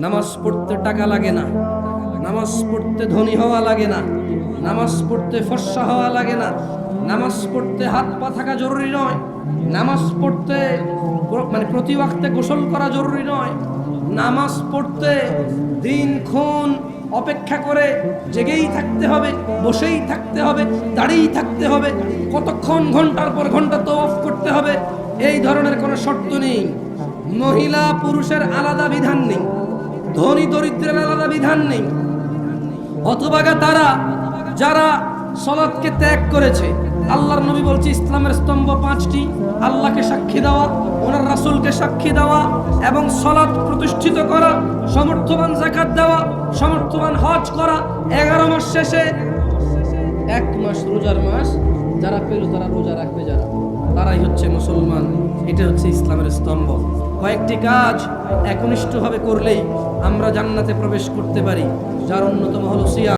নামাজ পড়তে টাকা লাগে না, নামাজ পড়তে ধনী হওয়া লাগে না, নামাজ পড়তে ফর্সা হওয়া লাগে না, নামাজ পড়তে হাত পা থাকা জরুরি নয়, নামাজ পড়তে প্রতি ওয়াক্তে গোসল করা জরুরি নয়, নামাজ পড়তে দিনক্ষণ অপেক্ষা করে জেগেই থাকতে হবে, বসেই থাকতে হবে, দাঁড়িয়েই থাকতে হবে, কতক্ষণ ঘন্টার পর ঘন্টা তওয়াফ করতে হবে, এই ধরনের কোনো শর্ত নেই। মহিলা পুরুষের আলাদা বিধান নেই, ধনী দরিদ্রের আলাদা বিধান নেই। অথবা তারা যারা সালাতকে ত্যাগ করেছে, আল্লাহর নবী বলছে ইসলামের স্তম্ভ 5টি: আল্লাহকে সাক্ষী দেওয়া, ওনার রাসূলকে সাক্ষী দেওয়া এবং সালাত প্রতিষ্ঠিত করা, সমর্থবান যাকাত দেওয়া, সমর্থবান হজ করা, 11 মাস শেষে 1 মাস রোজার মাস যারা পেল তারা রোজা রাখবে, যারা তারাই হচ্ছে মুসলমান। এটা হচ্ছে ইসলামের স্তম্ভ। কয়েকটি কাজ একনিষ্ঠভাবে করলেই আমরা জান্নাতে প্রবেশ করতে পারি, যার অন্যতম হলো সিয়াম।